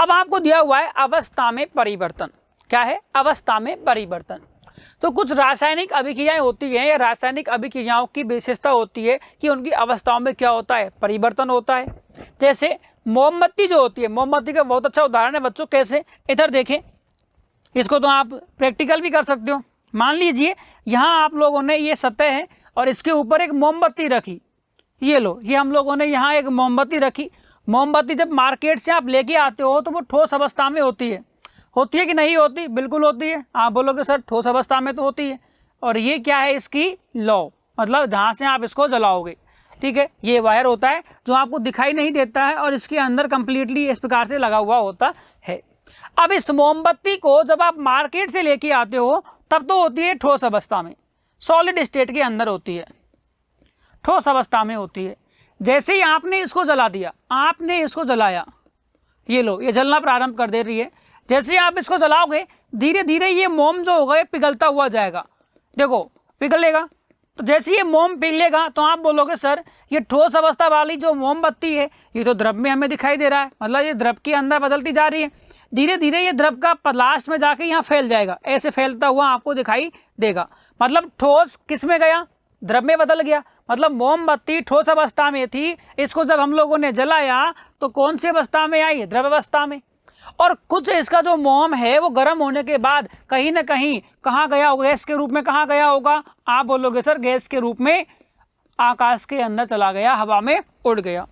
अब आपको दिया हुआ है अवस्था में परिवर्तन। क्या है? अवस्था में परिवर्तन। तो कुछ रासायनिक अभिक्रियाएं होती हैं या रासायनिक अभिक्रियाओं की विशेषता होती है कि उनकी अवस्थाओं में क्या होता है? परिवर्तन होता है। जैसे मोमबत्ती जो होती है, मोमबत्ती का बहुत अच्छा उदाहरण है बच्चों। कैसे? इधर देखें, इसको तो आप प्रैक्टिकल भी कर सकते हो। मान लीजिए यहाँ आप लोगों ने ये सतह है और इसके ऊपर एक मोमबत्ती रखी। ये लो, ये हम लोगों ने यहाँ एक मोमबत्ती रखी। मोमबत्ती जब मार्केट से आप लेके आते हो तो वो ठोस अवस्था में होती है कि नहीं होती? बिल्कुल होती है। आप बोलोगे सर ठोस अवस्था में तो होती है। और ये क्या है? इसकी लौ, मतलब जहाँ से आप इसको जलाओगे। ठीक है, ये वायर होता है जो आपको दिखाई नहीं देता है और इसके अंदर कंप्लीटली इस प्रकार से लगा हुआ होता है। अब इस मोमबत्ती को जब आप मार्केट से लेके आते हो तब तो होती है ठोस अवस्था में, सॉलिड स्टेट के अंदर होती है, ठोस अवस्था में होती है। जैसे ही आपने इसको जला दिया, आपने इसको जलाया, ये लो, ये जलना प्रारंभ कर दे रही है। जैसे ही आप इसको जलाओगे धीरे धीरे ये मोम जो होगा ये पिघलता हुआ जाएगा। देखो पिघलेगा। तो जैसे ये मोम पिघलेगा तो आप बोलोगे सर ये ठोस अवस्था वाली जो मोमबत्ती है ये तो द्रव में हमें दिखाई दे रहा है, मतलब ये द्रव के अंदर बदलती जा रही है। धीरे धीरे ये द्रव का लास्ट में जाके यहाँ फैल जाएगा, ऐसे फैलता हुआ आपको दिखाई देगा। मतलब ठोस किस में गया? द्रव में बदल गया। मतलब मोमबत्ती ठोस अवस्था में थी, इसको जब हम लोगों ने जलाया तो कौन सी अवस्था में आई? द्रव अवस्था में। और कुछ इसका जो मोम है वो गर्म होने के बाद कहीं ना कहीं कहाँ गया होगा? गैस के रूप में कहाँ गया होगा? आप बोलोगे सर गैस के रूप में आकाश के अंदर चला गया, हवा में उड़ गया।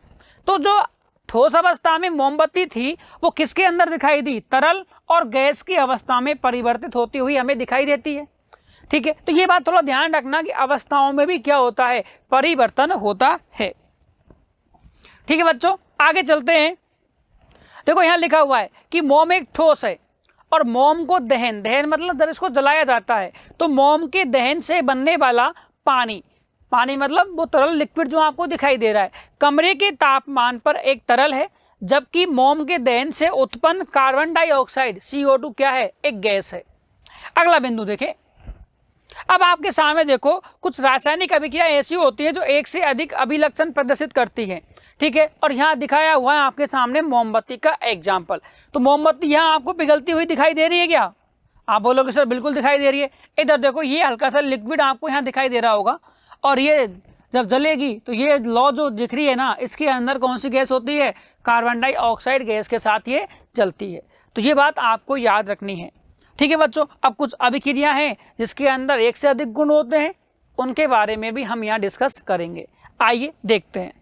तो जो ठोस अवस्था में मोमबत्ती थी वो किसके अंदर दिखाई दी? तरल और गैस की अवस्था में परिवर्तित होती हुई हमें दिखाई देती है। ठीक है, तो ये बात थोड़ा ध्यान रखना कि अवस्थाओं में भी क्या होता है? परिवर्तन होता है। ठीक है बच्चों, आगे चलते हैं। देखो यहाँ लिखा हुआ है कि मोम एक ठोस है और मोम को दहन, दहन मतलब जब इसको जलाया जाता है तो मोम के दहन से बनने वाला पानी, पानी मतलब वो तरल लिक्विड जो आपको दिखाई दे रहा है, कमरे के तापमान पर एक तरल है, जबकि मोम के दहन से उत्पन्न कार्बन डाइऑक्साइड CO2 क्या है? एक गैस है। अगला बिंदु देखें। अब आपके सामने देखो कुछ रासायनिक अभिक्रिया ऐसी होती है जो एक से अधिक अभिलक्षण प्रदर्शित करती हैं। ठीक है, और यहाँ दिखाया हुआ है आपके सामने मोमबत्ती का एग्जाम्पल। तो मोमबत्ती यहाँ आपको पिघलती हुई दिखाई दे रही है क्या? आप बोलोगे सर बिल्कुल दिखाई दे रही है। इधर देखो ये हल्का सा लिक्विड आपको यहाँ दिखाई दे रहा होगा और ये जब जलेगी तो ये लौ जो दिख रही है ना, इसके अंदर कौन सी गैस होती है? कार्बन डाइऑक्साइड गैस के साथ ये जलती है। तो ये बात आपको याद रखनी है। ठीक है बच्चों, अब कुछ अभिक्रिया हैं जिसके अंदर एक से अधिक गुण होते हैं, उनके बारे में भी हम यहाँ डिस्कस करेंगे। आइए देखते हैं।